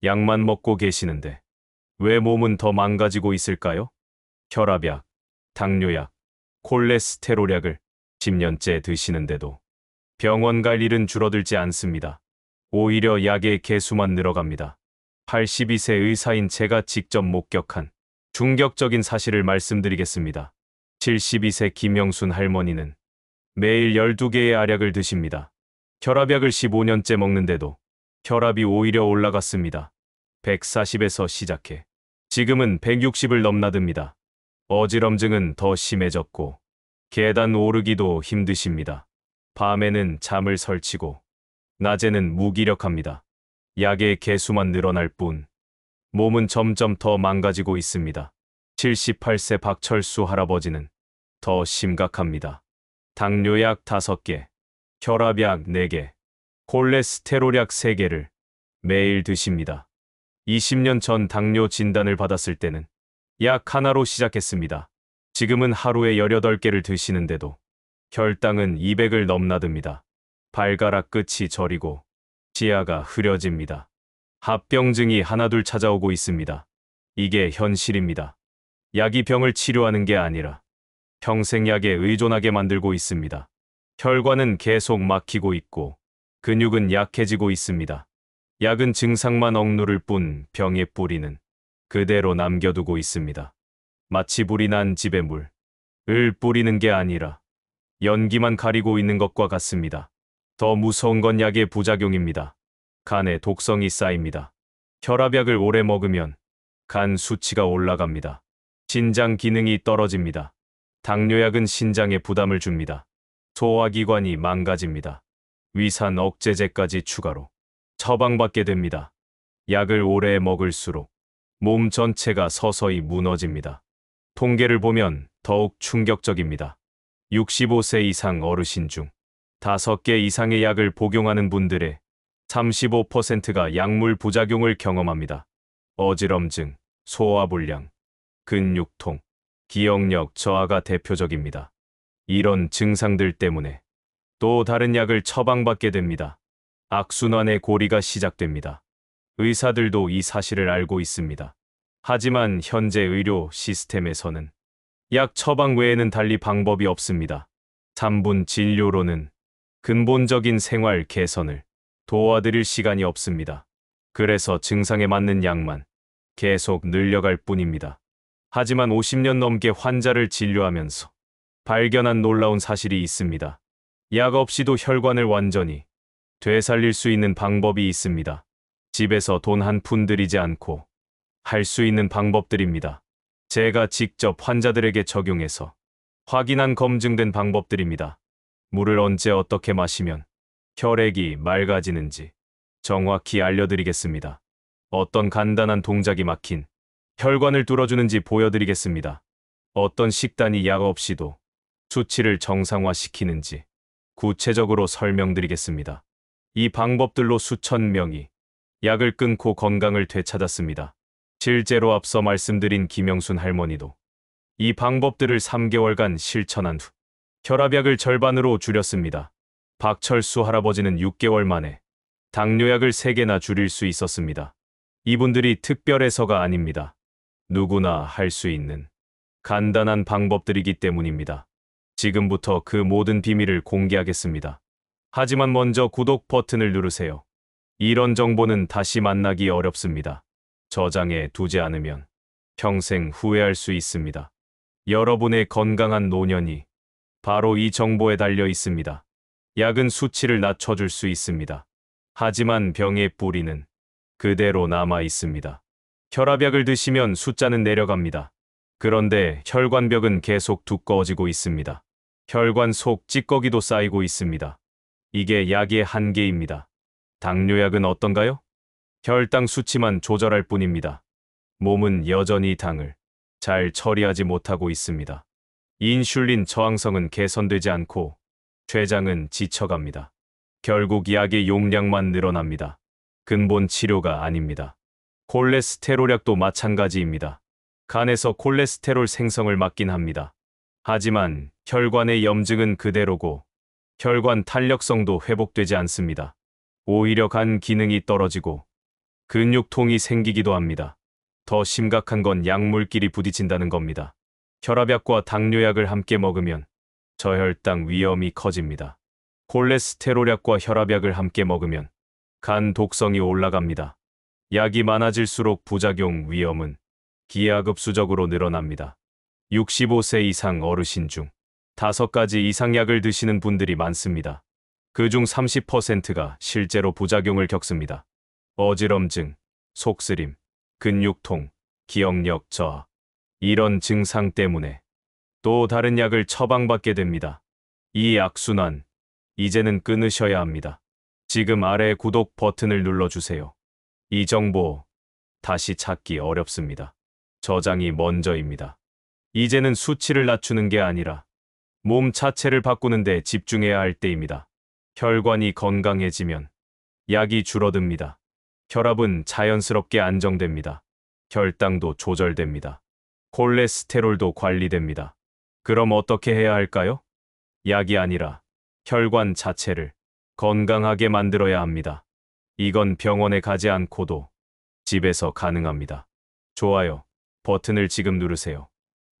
약만 먹고 계시는데 왜 몸은 더 망가지고 있을까요? 혈압약, 당뇨약, 콜레스테롤약을 10년째 드시는데도 병원 갈 일은 줄어들지 않습니다. 오히려 약의 개수만 늘어갑니다. 82세 의사인 제가 직접 목격한 충격적인 사실을 말씀드리겠습니다. 72세 김영순 할머니는 매일 12개의 알약을 드십니다. 혈압약을 15년째 먹는데도 혈압이 오히려 올라갔습니다. 140에서 시작해 지금은 160을 넘나듭니다. 어지럼증은 더 심해졌고 계단 오르기도 힘드십니다. 밤에는 잠을 설치고 낮에는 무기력합니다. 약의 개수만 늘어날 뿐 몸은 점점 더 망가지고 있습니다. 78세 박철수 할아버지는 더 심각합니다. 당뇨약 5개, 혈압약 4개, 콜레스테롤약 3개를 매일 드십니다. 20년 전 당뇨 진단을 받았을 때는 약 하나로 시작했습니다. 지금은 하루에 18개를 드시는데도 혈당은 200을 넘나듭니다. 발가락 끝이 저리고 치아가 흐려집니다. 합병증이 하나둘 찾아오고 있습니다. 이게 현실입니다. 약이 병을 치료하는 게 아니라 평생 약에 의존하게 만들고 있습니다. 혈관은 계속 막히고 있고 근육은 약해지고 있습니다. 약은 증상만 억누를 뿐 병의 뿌리는 그대로 남겨두고 있습니다. 마치 불이 난 집에 물을 뿌리는 게 아니라 연기만 가리고 있는 것과 같습니다. 더 무서운 건 약의 부작용입니다. 간에 독성이 쌓입니다. 혈압약을 오래 먹으면 간 수치가 올라갑니다. 신장 기능이 떨어집니다. 당뇨약은 신장에 부담을 줍니다. 소화기관이 망가집니다. 위산 억제제까지 추가로 처방받게 됩니다. 약을 오래 먹을수록 몸 전체가 서서히 무너집니다. 통계를 보면 더욱 충격적입니다. 65세 이상 어르신 중 5개 이상의 약을 복용하는 분들의 35%가 약물 부작용을 경험합니다. 어지럼증, 소화불량, 근육통, 기억력 저하가 대표적입니다. 이런 증상들 때문에 또 다른 약을 처방받게 됩니다. 악순환의 고리가 시작됩니다. 의사들도 이 사실을 알고 있습니다. 하지만 현재 의료 시스템에서는 약 처방 외에는 달리 방법이 없습니다. 3분 진료로는 근본적인 생활 개선을 도와드릴 시간이 없습니다. 그래서 증상에 맞는 약만 계속 늘려갈 뿐입니다. 하지만 50년 넘게 환자를 진료하면서 발견한 놀라운 사실이 있습니다. 약 없이도 혈관을 완전히 되살릴 수 있는 방법이 있습니다. 집에서 돈 한 푼 들이지 않고 할 수 있는 방법들입니다. 제가 직접 환자들에게 적용해서 확인한 검증된 방법들입니다. 물을 언제 어떻게 마시면 혈액이 맑아지는지 정확히 알려드리겠습니다. 어떤 간단한 동작이 막힌 혈관을 뚫어주는지 보여드리겠습니다. 어떤 식단이 약 없이도 수치를 정상화시키는지 구체적으로 설명드리겠습니다. 이 방법들로 수천 명이 약을 끊고 건강을 되찾았습니다. 실제로 앞서 말씀드린 김영순 할머니도 이 방법들을 3개월간 실천한 후 혈압약을 절반으로 줄였습니다. 박철수 할아버지는 6개월 만에 당뇨약을 3개나 줄일 수 있었습니다. 이분들이 특별해서가 아닙니다. 누구나 할 수 있는 간단한 방법들이기 때문입니다. 지금부터 그 모든 비밀을 공개하겠습니다. 하지만 먼저 구독 버튼을 누르세요. 이런 정보는 다시 만나기 어렵습니다. 저장해 두지 않으면 평생 후회할 수 있습니다. 여러분의 건강한 노년이 바로 이 정보에 달려 있습니다. 약은 수치를 낮춰줄 수 있습니다. 하지만 병의 뿌리는 그대로 남아 있습니다. 혈압약을 드시면 숫자는 내려갑니다. 그런데 혈관벽은 계속 두꺼워지고 있습니다. 혈관 속 찌꺼기도 쌓이고 있습니다. 이게 약의 한계입니다. 당뇨약은 어떤가요? 혈당 수치만 조절할 뿐입니다. 몸은 여전히 당을 잘 처리하지 못하고 있습니다. 인슐린 저항성은 개선되지 않고 췌장은 지쳐갑니다. 결국 약의 용량만 늘어납니다. 근본 치료가 아닙니다. 콜레스테롤약도 마찬가지입니다. 간에서 콜레스테롤 생성을 막긴 합니다. 하지만 혈관의 염증은 그대로고 혈관 탄력성도 회복되지 않습니다. 오히려 간 기능이 떨어지고 근육통이 생기기도 합니다. 더 심각한 건 약물끼리 부딪힌다는 겁니다. 혈압약과 당뇨약을 함께 먹으면 저혈당 위험이 커집니다. 콜레스테롤약과 혈압약을 함께 먹으면 간 독성이 올라갑니다. 약이 많아질수록 부작용 위험은 기하급수적으로 늘어납니다. 65세 이상 어르신 중 5가지 이상 약을 드시는 분들이 많습니다. 그중 30%가 실제로 부작용을 겪습니다. 어지럼증, 속쓰림, 근육통, 기억력 저하. 이런 증상 때문에 또 다른 약을 처방받게 됩니다. 이 악순환, 이제는 끊으셔야 합니다. 지금 아래 구독 버튼을 눌러주세요. 이 정보 다시 찾기 어렵습니다. 저장이 먼저입니다. 이제는 수치를 낮추는 게 아니라 몸 자체를 바꾸는 데 집중해야 할 때입니다. 혈관이 건강해지면 약이 줄어듭니다. 혈압은 자연스럽게 안정됩니다. 혈당도 조절됩니다. 콜레스테롤도 관리됩니다. 그럼 어떻게 해야 할까요? 약이 아니라 혈관 자체를 건강하게 만들어야 합니다. 이건 병원에 가지 않고도 집에서 가능합니다. 좋아요 버튼을 지금 누르세요.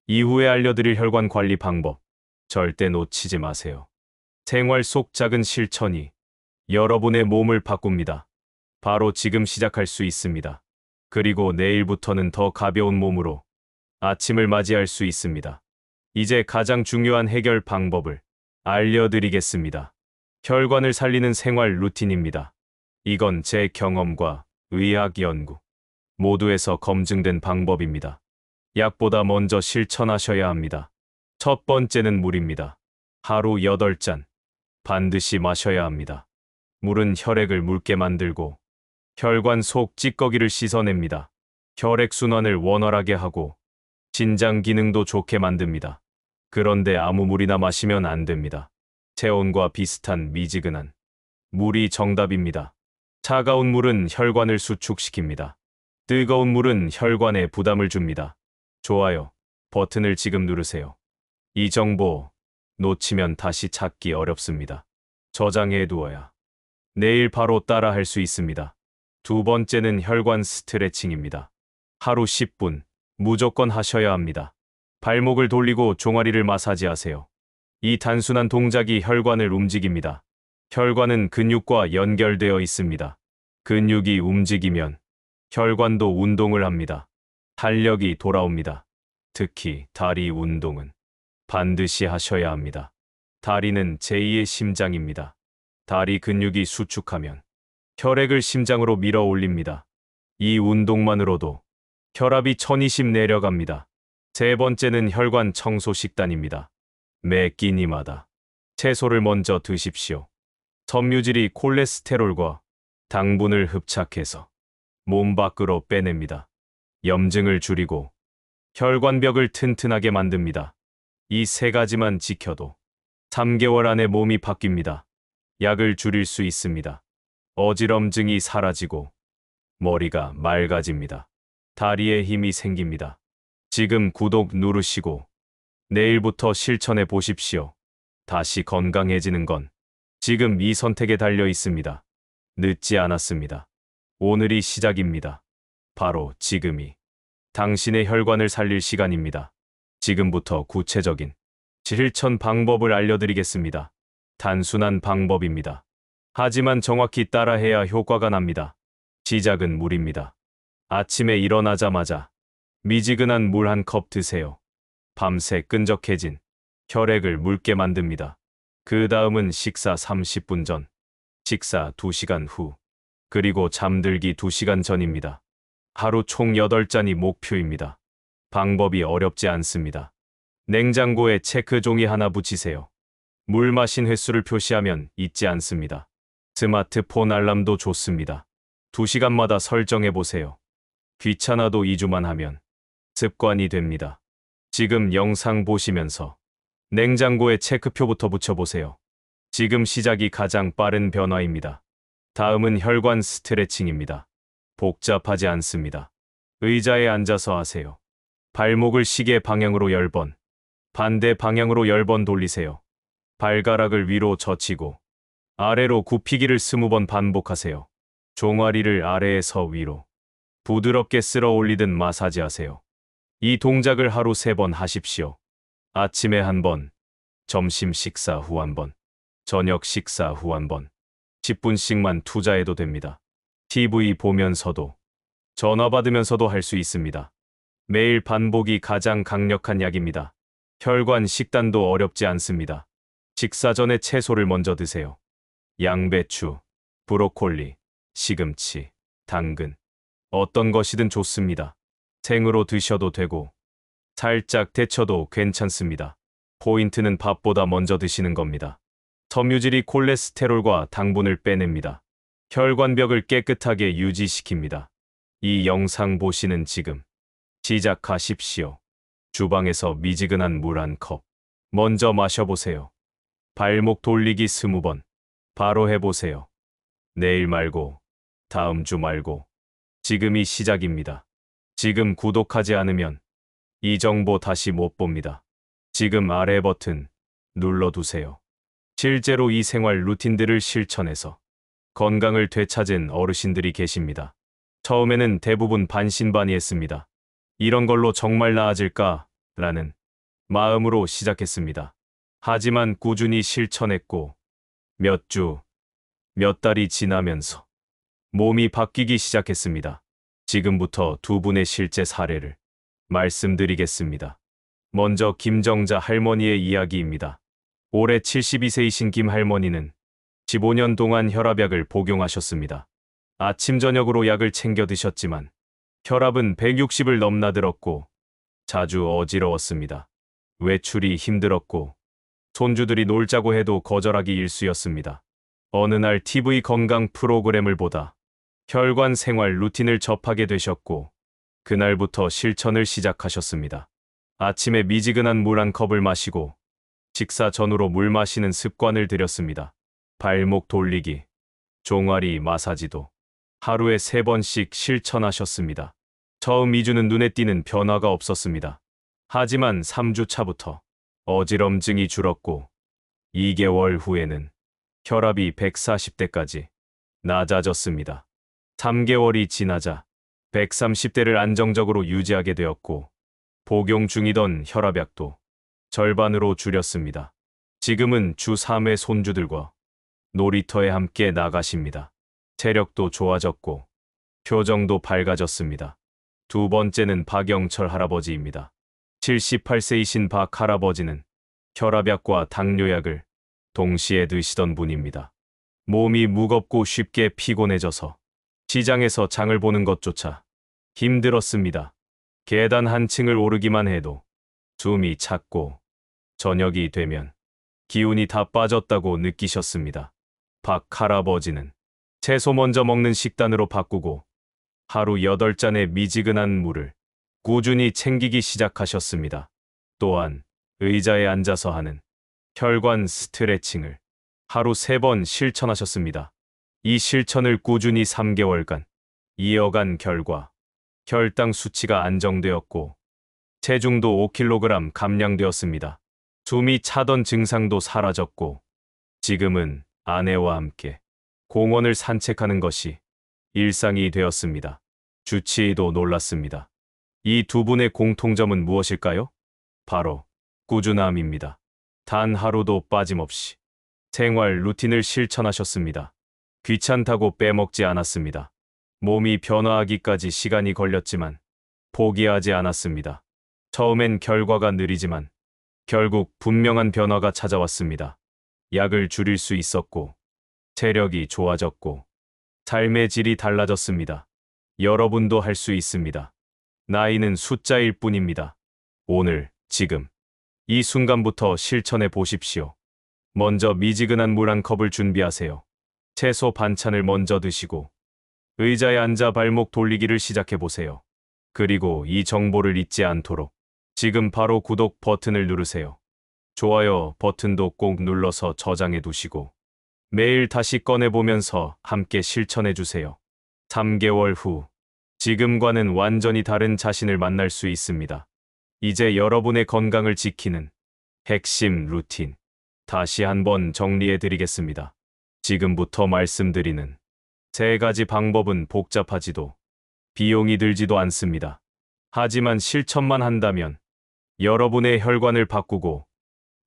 이후에 알려드릴 혈관 관리 방법 절대 놓치지 마세요. 생활 속 작은 실천이 여러분의 몸을 바꿉니다. 바로 지금 시작할 수 있습니다. 그리고 내일부터는 더 가벼운 몸으로 아침을 맞이할 수 있습니다. 이제 가장 중요한 해결 방법을 알려드리겠습니다. 혈관을 살리는 생활 루틴입니다. 이건 제 경험과 의학 연구 모두에서 검증된 방법입니다. 약보다 먼저 실천하셔야 합니다. 첫 번째는 물입니다. 하루 8잔 반드시 마셔야 합니다. 물은 혈액을 묽게 만들고 혈관 속 찌꺼기를 씻어냅니다. 혈액순환을 원활하게 하고 신장 기능도 좋게 만듭니다. 그런데 아무 물이나 마시면 안 됩니다. 체온과 비슷한 미지근한 물이 정답입니다. 차가운 물은 혈관을 수축시킵니다. 뜨거운 물은 혈관에 부담을 줍니다. 좋아요 버튼을 지금 누르세요. 이 정보 놓치면 다시 찾기 어렵습니다. 저장해 두어야 내일 바로 따라 할 수 있습니다. 두 번째는 혈관 스트레칭입니다. 하루 10분 무조건 하셔야 합니다. 발목을 돌리고 종아리를 마사지하세요. 이 단순한 동작이 혈관을 움직입니다. 혈관은 근육과 연결되어 있습니다. 근육이 움직이면 혈관도 운동을 합니다. 탄력이 돌아옵니다. 특히 다리 운동은 반드시 하셔야 합니다. 다리는 제2의 심장입니다. 다리 근육이 수축하면 혈액을 심장으로 밀어 올립니다. 이 운동만으로도 혈압이 1020 내려갑니다. 세 번째는 혈관 청소 식단입니다. 매 끼니마다 채소를 먼저 드십시오. 섬유질이 콜레스테롤과 당분을 흡착해서 몸 밖으로 빼냅니다. 염증을 줄이고 혈관벽을 튼튼하게 만듭니다. 이 세 가지만 지켜도 3개월 안에 몸이 바뀝니다. 약을 줄일 수 있습니다. 어지럼증이 사라지고 머리가 맑아집니다. 다리에 힘이 생깁니다. 지금 구독 누르시고 내일부터 실천해 보십시오. 다시 건강해지는 건 지금 이 선택에 달려 있습니다. 늦지 않았습니다. 오늘이 시작입니다. 바로 지금이 당신의 혈관을 살릴 시간입니다. 지금부터 구체적인 실천 방법을 알려드리겠습니다. 단순한 방법입니다. 하지만 정확히 따라해야 효과가 납니다. 시작은 물입니다. 아침에 일어나자마자 미지근한 물 한 컵 드세요. 밤새 끈적해진 혈액을 묽게 만듭니다. 그 다음은 식사 30분 전, 식사 2시간 후, 그리고 잠들기 2시간 전입니다. 하루 총 8잔이 목표입니다. 방법이 어렵지 않습니다. 냉장고에 체크 종이 하나 붙이세요. 물 마신 횟수를 표시하면 잊지 않습니다. 스마트폰 알람도 좋습니다. 2시간마다 설정해 보세요. 귀찮아도 2주만 하면 습관이 됩니다. 지금 영상 보시면서 냉장고에 체크표부터 붙여보세요. 지금 시작이 가장 빠른 변화입니다. 다음은 혈관 스트레칭입니다. 복잡하지 않습니다. 의자에 앉아서 하세요. 발목을 시계 방향으로 10번, 반대 방향으로 10번 돌리세요. 발가락을 위로 젖히고 아래로 굽히기를 20번 반복하세요. 종아리를 아래에서 위로 부드럽게 쓸어 올리듯 마사지하세요. 이 동작을 하루 3번 하십시오. 아침에 1번, 점심 식사 후 1번, 저녁 식사 후 1번. 10분씩만 투자해도 됩니다. TV 보면서도, 전화 받으면서도 할 수 있습니다. 매일 반복이 가장 강력한 약입니다. 혈관 식단도 어렵지 않습니다. 식사 전에 채소를 먼저 드세요. 양배추, 브로콜리, 시금치, 당근. 어떤 것이든 좋습니다. 생으로 드셔도 되고, 살짝 데쳐도 괜찮습니다. 포인트는 밥보다 먼저 드시는 겁니다. 섬유질이 콜레스테롤과 당분을 빼냅니다. 혈관벽을 깨끗하게 유지시킵니다. 이 영상 보시는 지금 시작하십시오. 주방에서 미지근한 물 1컵 먼저 마셔보세요. 발목 돌리기 20번 바로 해보세요. 내일 말고, 다음 주 말고, 지금이 시작입니다. 지금 구독하지 않으면 이 정보 다시 못 봅니다. 지금 아래 버튼 눌러두세요. 실제로 이 생활 루틴들을 실천해서 건강을 되찾은 어르신들이 계십니다. 처음에는 대부분 반신반의했습니다. 이런 걸로 정말 나아질까? 라는 마음으로 시작했습니다. 하지만 꾸준히 실천했고 몇 주, 몇 달이 지나면서 몸이 바뀌기 시작했습니다. 지금부터 2분의 실제 사례를 말씀드리겠습니다. 먼저 김정자 할머니의 이야기입니다. 올해 72세이신 김 할머니는 15년 동안 혈압약을 복용하셨습니다. 아침 저녁으로 약을 챙겨 드셨지만 혈압은 160을 넘나들었고 자주 어지러웠습니다. 외출이 힘들었고 손주들이 놀자고 해도 거절하기 일쑤였습니다. 어느 날 TV 건강 프로그램을 보다 혈관 생활 루틴을 접하게 되셨고 그날부터 실천을 시작하셨습니다. 아침에 미지근한 물 1컵을 마시고 식사 전후로 물 마시는 습관을 들였습니다. 발목 돌리기, 종아리 마사지도 하루에 3번씩 실천하셨습니다. 처음 2주는 눈에 띄는 변화가 없었습니다. 하지만 3주 차부터 어지럼증이 줄었고 2개월 후에는 혈압이 140대까지 낮아졌습니다. 3개월이 지나자 130대를 안정적으로 유지하게 되었고 복용 중이던 혈압약도 절반으로 줄였습니다. 지금은 주 3회 손주들과 놀이터에 함께 나가십니다. 체력도 좋아졌고 표정도 밝아졌습니다. 2번째는 박영철 할아버지입니다. 78세이신 박 할아버지는 혈압약과 당뇨약을 동시에 드시던 분입니다. 몸이 무겁고 쉽게 피곤해져서 시장에서 장을 보는 것조차 힘들었습니다. 계단 한 층을 오르기만 해도 숨이 찼고 저녁이 되면 기운이 다 빠졌다고 느끼셨습니다. 박 할아버지는 채소 먼저 먹는 식단으로 바꾸고 하루 8잔의 미지근한 물을 꾸준히 챙기기 시작하셨습니다. 또한 의자에 앉아서 하는 혈관 스트레칭을 하루 3번 실천하셨습니다. 이 실천을 꾸준히 3개월간 이어간 결과 혈당 수치가 안정되었고 체중도 5kg 감량되었습니다. 숨이 차던 증상도 사라졌고 지금은 아내와 함께 공원을 산책하는 것이 일상이 되었습니다. 주치의도 놀랐습니다. 이 2분의 공통점은 무엇일까요? 바로 꾸준함입니다. 단 하루도 빠짐없이 생활 루틴을 실천하셨습니다. 귀찮다고 빼먹지 않았습니다. 몸이 변화하기까지 시간이 걸렸지만 포기하지 않았습니다. 처음엔 결과가 느리지만 결국 분명한 변화가 찾아왔습니다. 약을 줄일 수 있었고 체력이 좋아졌고 삶의 질이 달라졌습니다. 여러분도 할 수 있습니다. 나이는 숫자일 뿐입니다. 오늘, 지금, 이 순간부터 실천해 보십시오. 먼저 미지근한 물 1컵을 준비하세요. 채소 반찬을 먼저 드시고 의자에 앉아 발목 돌리기를 시작해 보세요. 그리고 이 정보를 잊지 않도록 지금 바로 구독 버튼을 누르세요. 좋아요 버튼도 꼭 눌러서 저장해 두시고 매일 다시 꺼내보면서 함께 실천해 주세요. 3개월 후 지금과는 완전히 다른 자신을 만날 수 있습니다. 이제 여러분의 건강을 지키는 핵심 루틴 다시 한번 정리해 드리겠습니다. 지금부터 말씀드리는 세 가지 방법은 복잡하지도 비용이 들지도 않습니다. 하지만 실천만 한다면 여러분의 혈관을 바꾸고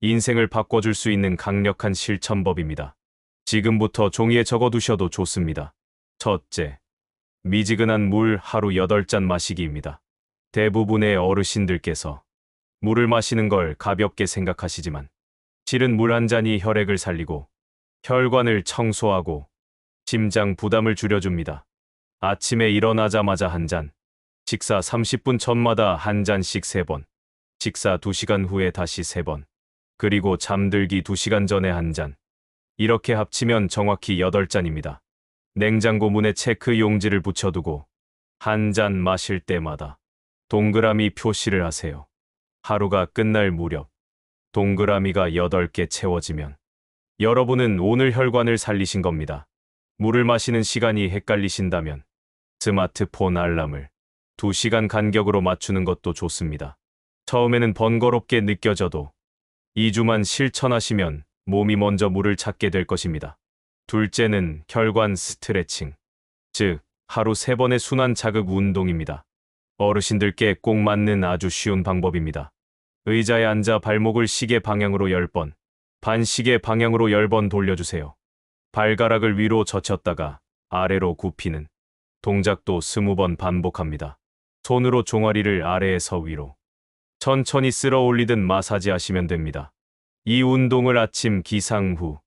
인생을 바꿔줄 수 있는 강력한 실천법입니다. 지금부터 종이에 적어두셔도 좋습니다. 첫째, 미지근한 물 하루 8잔 마시기입니다. 대부분의 어르신들께서 물을 마시는 걸 가볍게 생각하시지만 실은 물 한 잔이 혈액을 살리고 혈관을 청소하고 심장 부담을 줄여줍니다. 아침에 일어나자마자 한 잔, 식사 30분 전마다 한 잔씩 3번, 식사 2시간 후에 다시 3번, 그리고 잠들기 2시간 전에 한 잔. 이렇게 합치면 정확히 8잔입니다. 냉장고 문에 체크 용지를 붙여두고 한 잔 마실 때마다 동그라미 표시를 하세요. 하루가 끝날 무렵 동그라미가 8개 채워지면 여러분은 오늘 혈관을 살리신 겁니다. 물을 마시는 시간이 헷갈리신다면 스마트폰 알람을 2시간 간격으로 맞추는 것도 좋습니다. 처음에는 번거롭게 느껴져도 2주만 실천하시면 몸이 먼저 물을 찾게 될 것입니다. 둘째는 혈관 스트레칭, 즉 하루 3번의 순환 자극 운동입니다. 어르신들께 꼭 맞는 아주 쉬운 방법입니다. 의자에 앉아 발목을 시계 방향으로 10번, 반시계 방향으로 10번 돌려주세요. 발가락을 위로 젖혔다가 아래로 굽히는 동작도 20번 반복합니다. 손으로 종아리를 아래에서 위로 천천히 쓸어 올리듯 마사지하시면 됩니다. 이 운동을 아침 기상 후,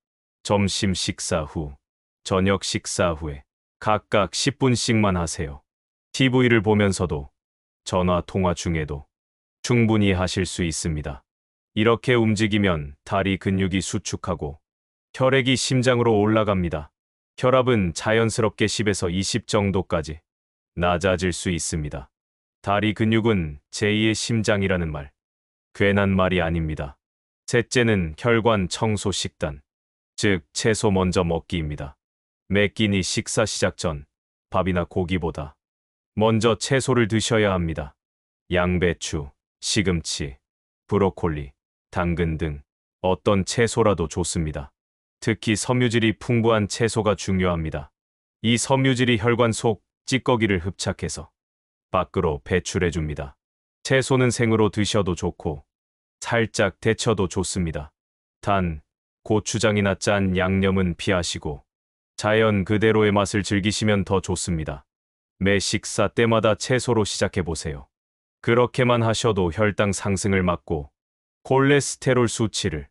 점심 식사 후, 저녁 식사 후에 각각 10분씩만 하세요. TV를 보면서도 전화 통화 중에도 충분히 하실 수 있습니다. 이렇게 움직이면 다리 근육이 수축하고 혈액이 심장으로 올라갑니다. 혈압은 자연스럽게 10에서 20 정도까지 낮아질 수 있습니다. 다리 근육은 제2의 심장이라는 말, 괜한 말이 아닙니다. 셋째는 혈관 청소 식단, 즉 채소 먼저 먹기입니다. 매 끼니 식사 시작 전 밥이나 고기보다 먼저 채소를 드셔야 합니다. 양배추, 시금치, 브로콜리, 당근 등 어떤 채소라도 좋습니다. 특히 섬유질이 풍부한 채소가 중요합니다. 이 섬유질이 혈관 속 찌꺼기를 흡착해서 밖으로 배출해줍니다. 채소는 생으로 드셔도 좋고 살짝 데쳐도 좋습니다. 단, 고추장이나 짠 양념은 피하시고 자연 그대로의 맛을 즐기시면 더 좋습니다. 매 식사 때마다 채소로 시작해보세요. 그렇게만 하셔도 혈당 상승을 막고 콜레스테롤 수치를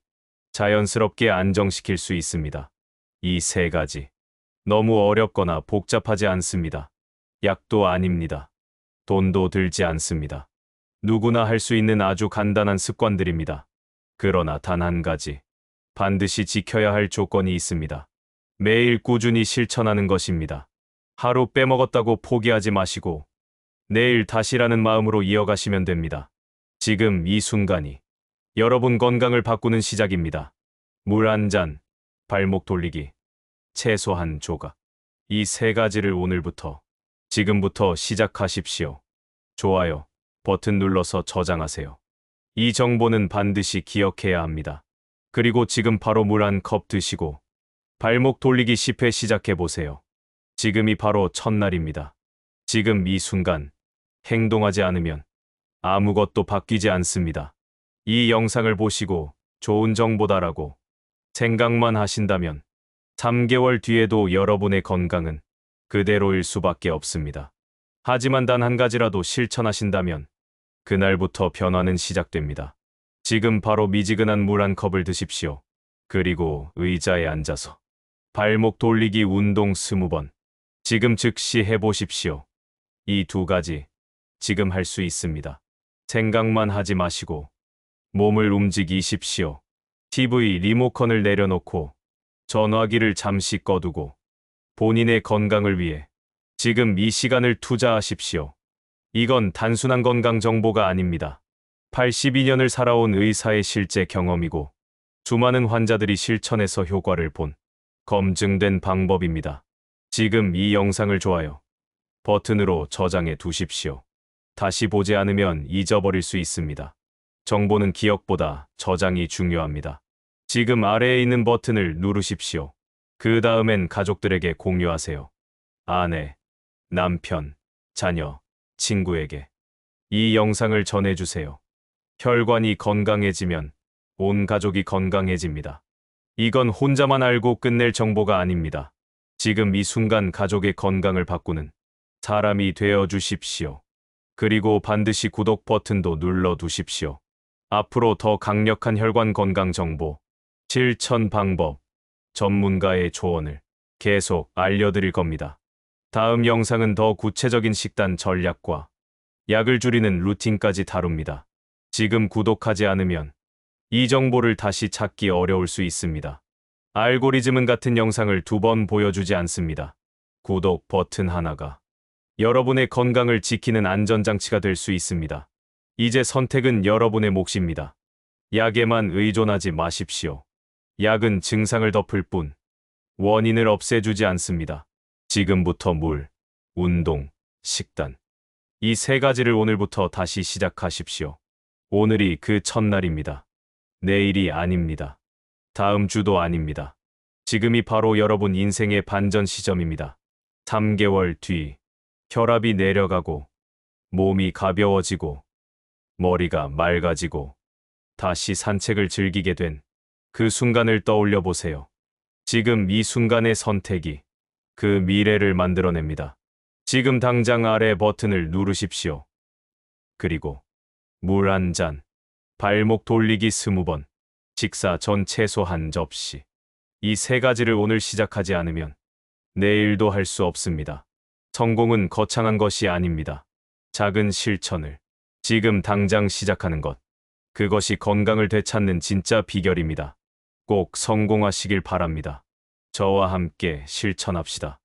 자연스럽게 안정시킬 수 있습니다. 이 3가지. 너무 어렵거나 복잡하지 않습니다. 약도 아닙니다. 돈도 들지 않습니다. 누구나 할 수 있는 아주 간단한 습관들입니다. 그러나 단 한 가지, 반드시 지켜야 할 조건이 있습니다. 매일 꾸준히 실천하는 것입니다. 하루 빼먹었다고 포기하지 마시고 내일 다시라는 마음으로 이어가시면 됩니다. 지금 이 순간이 여러분 건강을 바꾸는 시작입니다. 물 한 잔, 발목 돌리기, 채소 한 조각. 이 3가지를 오늘부터, 지금부터 시작하십시오. 좋아요 버튼 눌러서 저장하세요. 이 정보는 반드시 기억해야 합니다. 그리고 지금 바로 물 한 컵 드시고 발목 돌리기 10회 시작해보세요. 지금이 바로 첫날입니다. 지금 이 순간 행동하지 않으면 아무것도 바뀌지 않습니다. 이 영상을 보시고 좋은 정보다라고 생각만 하신다면 3개월 뒤에도 여러분의 건강은 그대로일 수밖에 없습니다. 하지만 단 한 가지라도 실천하신다면 그날부터 변화는 시작됩니다. 지금 바로 미지근한 물 한 컵을 드십시오. 그리고 의자에 앉아서 발목 돌리기 운동 20번. 지금 즉시 해보십시오. 이 2가지 지금 할 수 있습니다. 생각만 하지 마시고 몸을 움직이십시오. TV 리모컨을 내려놓고 전화기를 잠시 꺼두고 본인의 건강을 위해 지금 이 시간을 투자하십시오. 이건 단순한 건강 정보가 아닙니다. 82년을 살아온 의사의 실제 경험이고 수많은 환자들이 실천해서 효과를 본 검증된 방법입니다. 지금 이 영상을 좋아요 버튼으로 저장해 두십시오. 다시 보지 않으면 잊어버릴 수 있습니다. 정보는 기억보다 저장이 중요합니다. 지금 아래에 있는 버튼을 누르십시오. 그 다음엔 가족들에게 공유하세요. 아내, 남편, 자녀, 친구에게 이 영상을 전해주세요. 혈관이 건강해지면 온 가족이 건강해집니다. 이건 혼자만 알고 끝낼 정보가 아닙니다. 지금 이 순간 가족의 건강을 바꾸는 사람이 되어 주십시오. 그리고 반드시 구독 버튼도 눌러 두십시오. 앞으로 더 강력한 혈관 건강 정보, 실천 방법, 전문가의 조언을 계속 알려드릴 겁니다. 다음 영상은 더 구체적인 식단 전략과 약을 줄이는 루틴까지 다룹니다. 지금 구독하지 않으면 이 정보를 다시 찾기 어려울 수 있습니다. 알고리즘은 같은 영상을 2번 보여주지 않습니다. 구독 버튼 하나가 여러분의 건강을 지키는 안전장치가 될 수 있습니다. 이제 선택은 여러분의 몫입니다. 약에만 의존하지 마십시오. 약은 증상을 덮을 뿐 원인을 없애주지 않습니다. 지금부터 물, 운동, 식단. 이 3가지를 오늘부터 다시 시작하십시오. 오늘이 그 첫날입니다. 내일이 아닙니다. 다음 주도 아닙니다. 지금이 바로 여러분 인생의 반전 시점입니다. 3개월 뒤, 혈압이 내려가고, 몸이 가벼워지고, 머리가 맑아지고, 다시 산책을 즐기게 된 그 순간을 떠올려 보세요. 지금 이 순간의 선택이 그 미래를 만들어냅니다. 지금 당장 아래 버튼을 누르십시오. 그리고 물 한 잔, 발목 돌리기 20번, 식사 전 채소 한 접시. 이 3가지를 오늘 시작하지 않으면 내일도 할 수 없습니다. 성공은 거창한 것이 아닙니다. 작은 실천을 지금 당장 시작하는 것. 그것이 건강을 되찾는 진짜 비결입니다. 꼭 성공하시길 바랍니다. 저와 함께 실천합시다.